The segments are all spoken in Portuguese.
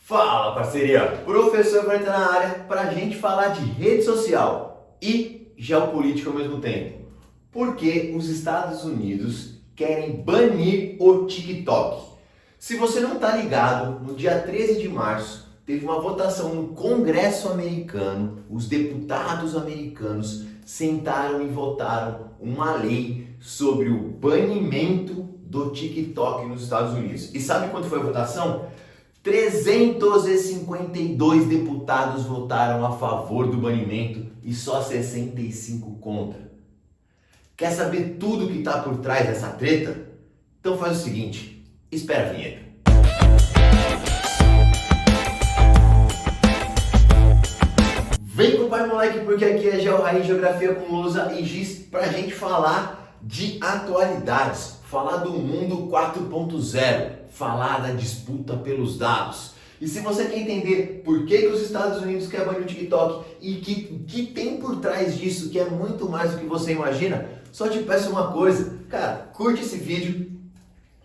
Fala, parceria! Professor vai estar na área para a gente falar de rede social e geopolítica ao mesmo tempo. Porque os Estados Unidos querem banir o TikTok. Se você não está ligado, no dia 13 de março teve uma votação no Congresso americano. Os deputados americanos sentaram e votaram uma lei sobre o banimento do TikTok nos Estados Unidos. E sabe quanto foi a votação? 352 deputados votaram a favor do banimento e só 65 contra. Quer saber tudo o que está por trás dessa treta? Então faz o seguinte, espera a vinheta. Vem com o pai moleque porque aqui é Geo Raiz, Geografia com Lousa e Giz pra gente falar de atualidades, falar do mundo 4.0, falar da disputa pelos dados. E se você quer entender por que os Estados Unidos querem banir o TikTok e que tem por trás disso, que é muito mais do que você imagina, só te peço uma coisa, cara, curte esse vídeo,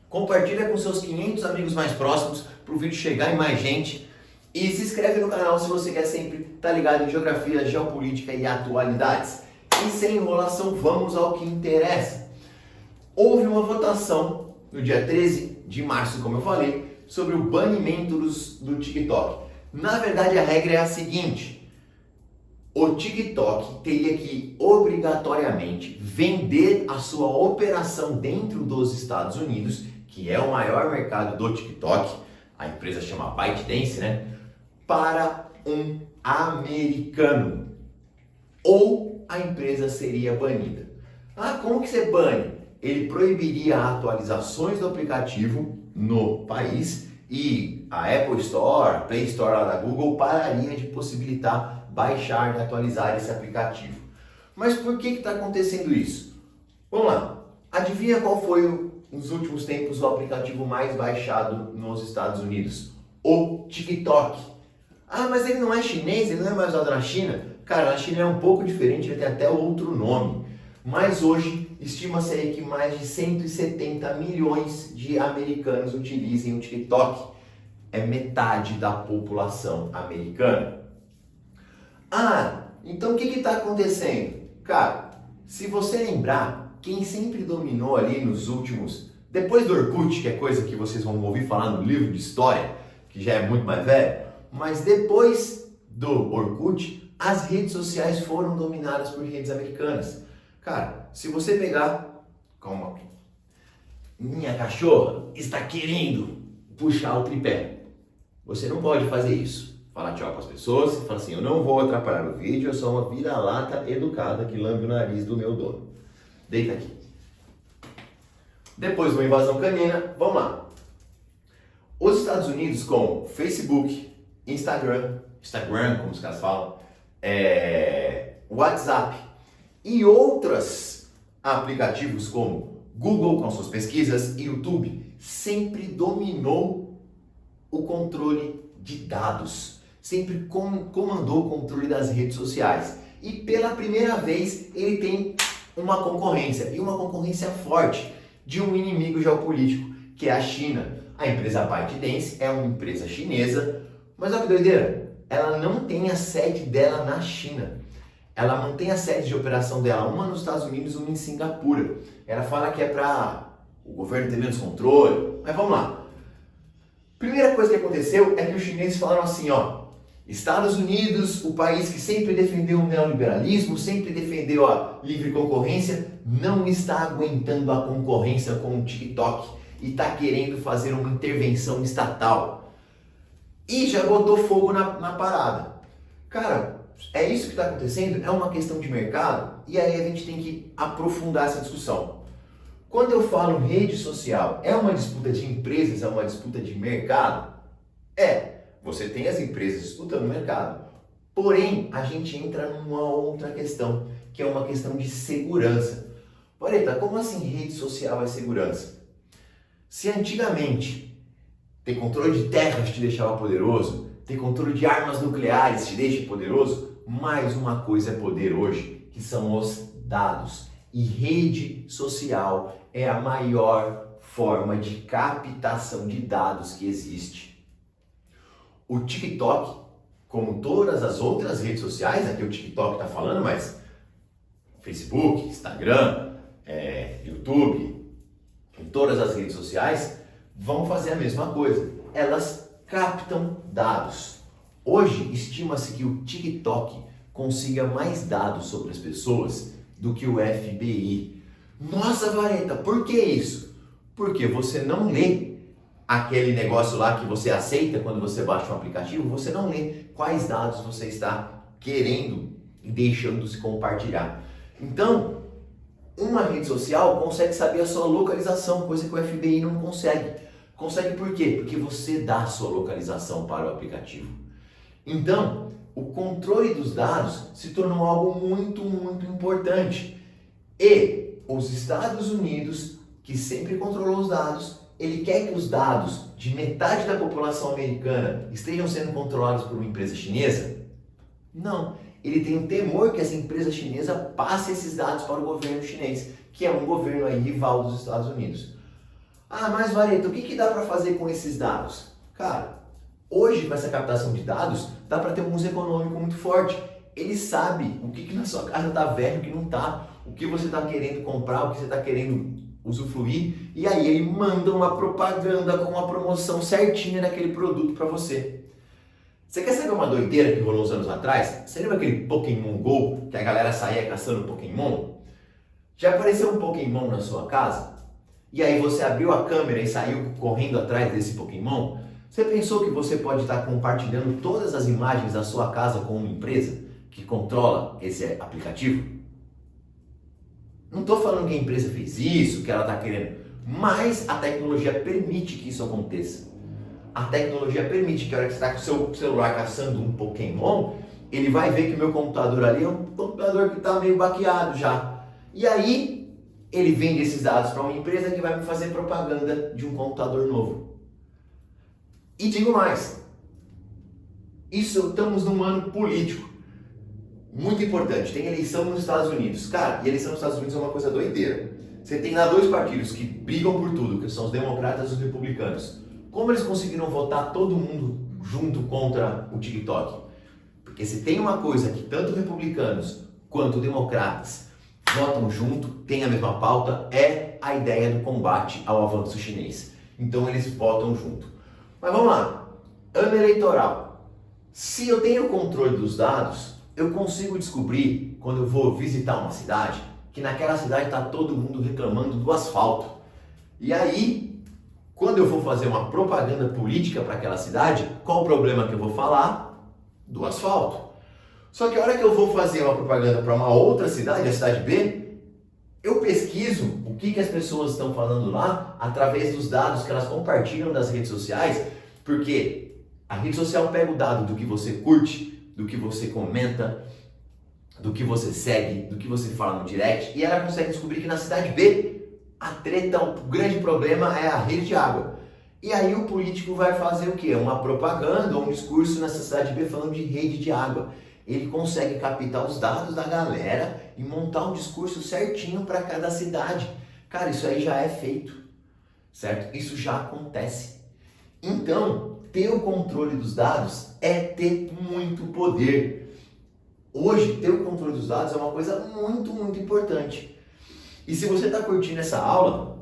compartilha com seus 500 amigos mais próximos para o vídeo chegar em mais gente e se inscreve no canal se você quer sempre estar ligado em geografia, geopolítica e atualidades. E sem enrolação, vamos ao que interessa. Houve uma votação no dia 13 de março, como eu falei, sobre o banimento do TikTok. Na verdade, a regra é a seguinte: o TikTok teria que obrigatoriamente vender a sua operação dentro dos Estados Unidos, que é o maior mercado do TikTok, a empresa chama ByteDance, né? Para um americano. Ou a empresa seria banida. Ah, como que você bane? Ele proibiria atualizações do aplicativo no país e a Apple Store, a Play Store lá da Google pararia de possibilitar baixar e atualizar esse aplicativo. Mas por que está acontecendo isso? Vamos lá, adivinha qual foi nos últimos tempos o aplicativo mais baixado nos Estados Unidos? O TikTok. Ah, mas ele não é chinês, ele não é mais usado na China? Cara, na China é um pouco diferente, ele tem até outro nome. Mas hoje, estima-se aí que mais de 170 milhões de americanos utilizem o TikTok. É metade da população americana. Ah, então o que está acontecendo? Cara, se você lembrar, quem sempre dominou ali nos últimos... Depois do Orkut, que é coisa que vocês vão ouvir falar no livro de história, que já é muito mais velho, mas depois do Orkut, as redes sociais foram dominadas por redes americanas. Cara, se você pegar, como minha cachorra está querendo puxar o tripé, você não pode fazer isso. Fala tchau para as pessoas e fala assim, eu não vou atrapalhar o vídeo, eu sou uma vira-lata educada que lambe o nariz do meu dono. Deita aqui. Depois de uma invasão canina, vamos lá. Os Estados Unidos com Facebook, Instagram, como os caras falam, WhatsApp e outros aplicativos como Google com suas pesquisas e YouTube sempre dominou o controle de dados, sempre comandou o controle das redes sociais. E pela primeira vez ele tem uma concorrência, e uma concorrência forte de um inimigo geopolítico, que é a China. A empresa ByteDance é uma empresa chinesa, mas olha que doideira, ela não tem a sede dela na China. Ela mantém a sede de operação dela, uma nos Estados Unidos e uma em Singapura. Ela fala que é para o governo ter menos controle, mas vamos lá. Primeira coisa que aconteceu é que os chineses falaram assim, ó, Estados Unidos, o país que sempre defendeu o neoliberalismo, sempre defendeu a livre concorrência, não está aguentando a concorrência com o TikTok e está querendo fazer uma intervenção estatal. E já botou fogo na parada. Cara, é isso que está acontecendo? É uma questão de mercado? E aí a gente tem que aprofundar essa discussão. Quando eu falo rede social, é uma disputa de empresas, é uma disputa de mercado? Você tem as empresas disputando o mercado. Porém, a gente entra numa outra questão, que é uma questão de segurança. Poreta, como assim rede social é segurança? Se antigamente ter controle de terras te deixava poderoso, ter controle de armas nucleares te deixa poderoso, mais uma coisa é poder hoje, que são os dados. E rede social é a maior forma de captação de dados que existe. O TikTok, como todas as outras redes sociais, aqui o TikTok está falando, mas Facebook, Instagram, YouTube, em todas as redes sociais, vão fazer a mesma coisa. Elas captam dados. Hoje, estima-se que o TikTok consiga mais dados sobre as pessoas do que o FBI. Nossa, Vareta, por que isso? Porque você não lê aquele negócio lá que você aceita quando você baixa um aplicativo, você não lê quais dados você está querendo e deixando se compartilhar. Então, uma rede social consegue saber a sua localização, coisa que o FBI não consegue. Consegue por quê? Porque você dá a sua localização para o aplicativo. Então, o controle dos dados se tornou algo muito, muito importante. E os Estados Unidos, que sempre controlou os dados, ele quer que os dados de metade da população americana estejam sendo controlados por uma empresa chinesa? Não. Ele tem um temor que essa empresa chinesa passe esses dados para o governo chinês, que é um governo aí rival dos Estados Unidos. Ah, mas Vareta, o que dá para fazer com esses dados? Cara, hoje com essa captação de dados, dá para ter um uso econômico muito forte. Ele sabe o que na sua casa está velho, o que não está, o que você está querendo comprar, o que você está querendo usufruir, e aí ele manda uma propaganda com uma promoção certinha daquele produto para você. Você quer saber uma doideira que rolou uns anos atrás? Você lembra aquele Pokémon GO, que a galera saía caçando Pokémon? Já apareceu um Pokémon na sua casa? E aí você abriu a câmera e saiu correndo atrás desse Pokémon? Você pensou que você pode estar compartilhando todas as imagens da sua casa com uma empresa que controla esse aplicativo? Não estou falando que a empresa fez isso, que ela está querendo, mas a tecnologia permite que isso aconteça. A tecnologia permite que a hora que você está com o seu celular caçando um Pokémon, ele vai ver que o meu computador ali é um computador que está meio baqueado já. E aí, ele vende esses dados para uma empresa que vai me fazer propaganda de um computador novo. E digo mais, estamos num ano político muito importante, tem eleição nos Estados Unidos. Cara, e eleição nos Estados Unidos é uma coisa doideira. Você tem lá dois partidos que brigam por tudo, que são os democratas e os republicanos. Como eles conseguiram votar todo mundo junto contra o TikTok? Porque se tem uma coisa que tanto republicanos quanto democratas votam junto, tem a mesma pauta, é a ideia do combate ao avanço chinês. Então eles votam junto. Mas vamos lá, ano eleitoral. Se eu tenho controle dos dados, eu consigo descobrir, quando eu vou visitar uma cidade, que naquela cidade está todo mundo reclamando do asfalto. E aí, quando eu for fazer uma propaganda política para aquela cidade, qual o problema que eu vou falar? Do asfalto. Só que a hora que eu vou fazer uma propaganda para uma outra cidade, a cidade B, eu pesquiso o que as pessoas estão falando lá através dos dados que elas compartilham nas redes sociais, porque a rede social pega o dado do que você curte, do que você comenta, do que você segue, do que você fala no direct, e ela consegue descobrir que na cidade B, a treta, o grande problema é a rede de água. E aí o político vai fazer o quê? Uma propaganda ou um discurso nessa cidade B falando de rede de água. Ele consegue captar os dados da galera e montar um discurso certinho para cada cidade. Cara, isso aí já é feito, certo? Isso já acontece. Então, ter o controle dos dados é ter muito poder. Hoje, ter o controle dos dados é uma coisa muito, muito importante. E se você está curtindo essa aula,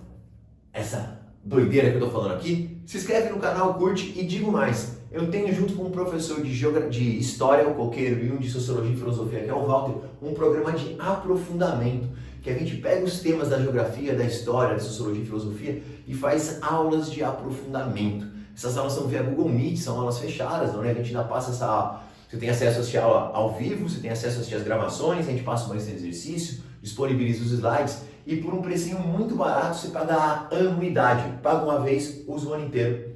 essa doideira que eu estou falando aqui, se inscreve no canal, curte e digo mais. Eu tenho junto com um professor de História, o Coqueiro, e um de Sociologia e Filosofia, que é o Walter, um programa de aprofundamento, que a gente pega os temas da geografia, da história, da sociologia e filosofia e faz aulas de aprofundamento. Essas aulas são via Google Meet, são aulas fechadas, não é? A gente ainda passa essa aula. Você tem acesso a assistir a aula ao vivo, você tem acesso a assistir as gravações, a gente passa uma lista de exercício, disponibiliza os slides e por um precinho muito barato você paga a anuidade, paga uma vez, usa o ano inteiro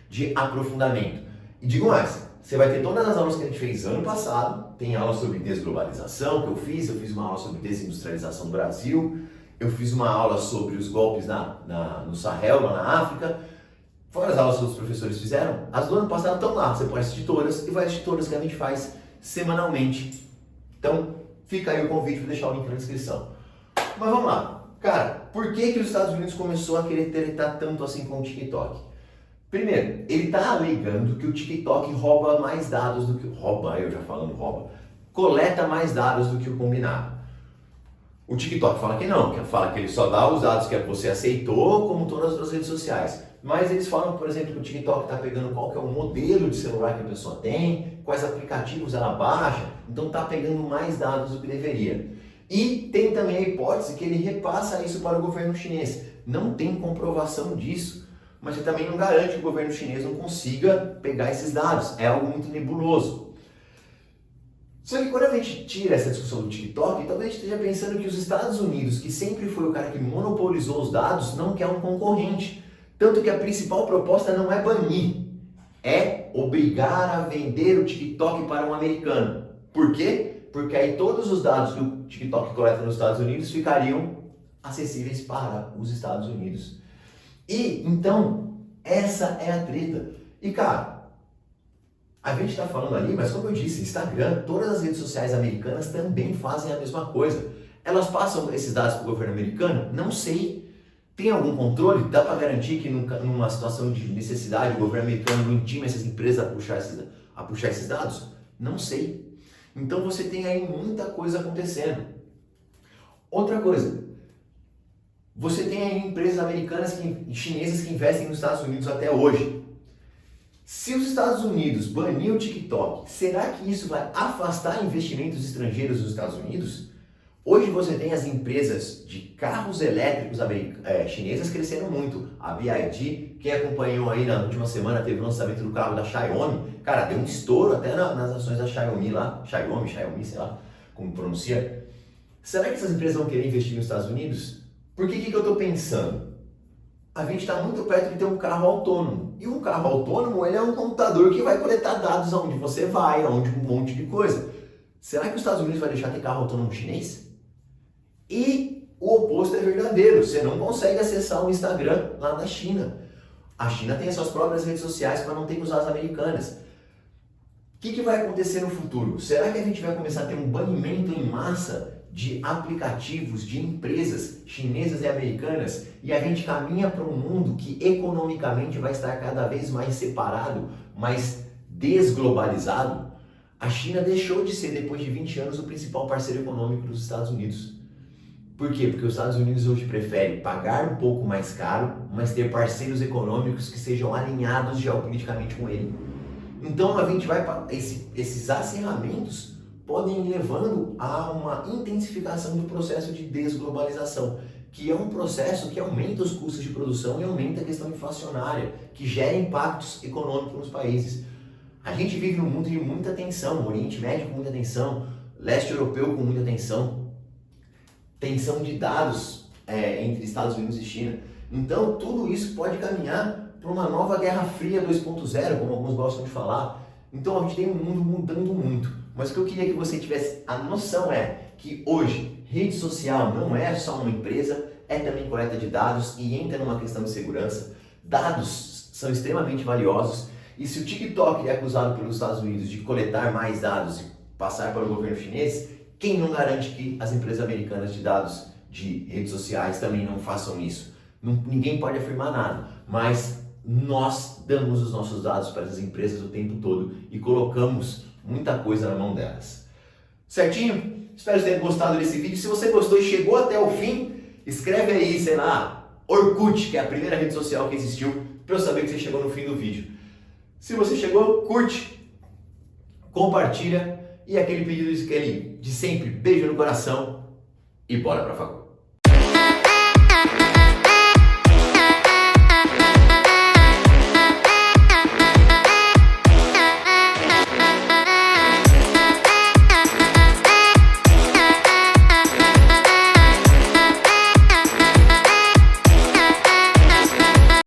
de aprofundamento. E digo mais, você vai ter todas as aulas que a gente fez ano passado, tem aula sobre desglobalização que eu fiz uma aula sobre desindustrialização do Brasil, eu fiz uma aula sobre os golpes no Sahel, lá na África, fora as aulas que os professores fizeram, as do ano passado estão lá, você pode assistir todas e vai assistir todas que a gente faz semanalmente. Então, fica aí o convite, vou deixar o link na descrição. Mas vamos lá, cara, por que os Estados Unidos começou a querer tretar tanto assim com o TikTok? Primeiro, ele está alegando que o TikTok rouba mais dados do que... coleta mais dados do que o combinado. O TikTok fala que não, que fala que ele só dá os dados que você aceitou, como todas as outras redes sociais. Mas eles falam, por exemplo, que o TikTok está pegando qual que é o modelo de celular que a pessoa tem, quais aplicativos ela baixa, então está pegando mais dados do que deveria. E tem também a hipótese que ele repassa isso para o governo chinês. Não tem comprovação disso, mas você também não garante que o governo chinês não consiga pegar esses dados. É algo muito nebuloso. Só que quando a gente tira essa discussão do TikTok, talvez a gente esteja pensando que os Estados Unidos, que sempre foi o cara que monopolizou os dados, não quer um concorrente. Tanto que a principal proposta não é banir, é obrigar a vender o TikTok para um americano. Por quê? Porque aí todos os dados que o TikTok coleta nos Estados Unidos ficariam acessíveis para os Estados Unidos. E então, essa é a treta. E cara, a gente está falando ali, mas como eu disse, Instagram, todas as redes sociais americanas também fazem a mesma coisa. Elas passam esses dados para o governo americano? Não sei. Tem algum controle? Dá para garantir que numa situação de necessidade o governo americano não intima essas empresas a puxar esses dados? Não sei. Então você tem aí muita coisa acontecendo. Outra coisa, você tem aí empresas americanas e chinesas que investem nos Estados Unidos até hoje. Se os Estados Unidos banir o TikTok, será que isso vai afastar investimentos estrangeiros dos Estados Unidos? Hoje você tem as empresas de carros elétricos chinesas crescendo muito. A BYD, quem acompanhou aí na última semana, teve o lançamento do carro da Xiaomi. Cara, deu um estouro até nas ações da Xiaomi lá. Xiaomi, sei lá como pronuncia. Será que essas empresas vão querer investir nos Estados Unidos? Por que eu estou pensando? A gente está muito perto de ter um carro autônomo. E um carro autônomo, ele é um computador que vai coletar dados aonde você vai, aonde um monte de coisa. Será que os Estados Unidos vai deixar ter carro autônomo chinês? E o oposto é verdadeiro. Você não consegue acessar o Instagram lá na China. A China tem as suas próprias redes sociais para não ter que usar as americanas. O que vai acontecer no futuro? Será que a gente vai começar a ter um banimento em massa de aplicativos, de empresas chinesas e americanas, e a gente caminha para um mundo que economicamente vai estar cada vez mais separado, mais desglobalizado? A China deixou de ser, depois de 20 anos, o principal parceiro econômico dos Estados Unidos. Por quê? Porque os Estados Unidos hoje preferem pagar um pouco mais caro, mas ter parceiros econômicos que sejam alinhados geopoliticamente com ele. Então a gente vai esses acirramentos podem ir levando a uma intensificação do processo de desglobalização, que é um processo que aumenta os custos de produção e aumenta a questão inflacionária, que gera impactos econômicos nos países. A gente vive num mundo de muita tensão, Oriente Médio com muita tensão, Leste Europeu com muita tensão de dados entre Estados Unidos e China. Então tudo isso pode caminhar para uma nova Guerra Fria 2.0, como alguns gostam de falar. Então a gente tem um mundo mudando muito. Mas o que eu queria que você tivesse a noção é que hoje rede social não é só uma empresa, é também coleta de dados e entra numa questão de segurança. Dados são extremamente valiosos e se o TikTok é acusado pelos Estados Unidos de coletar mais dados e passar para o governo chinês, quem não garante que as empresas americanas de dados de redes sociais também não façam isso? Ninguém pode afirmar nada, mas nós damos os nossos dados para as empresas o tempo todo e colocamos muita coisa na mão delas. Certinho? Espero que você tenha gostado desse vídeo. Se você gostou e chegou até o fim, escreve aí, sei lá, Orkut, que é a primeira rede social que existiu, para eu saber que você chegou no fim do vídeo. Se você chegou, curte, compartilha e aquele pedido de sempre, beijo no coração e bora pra facu.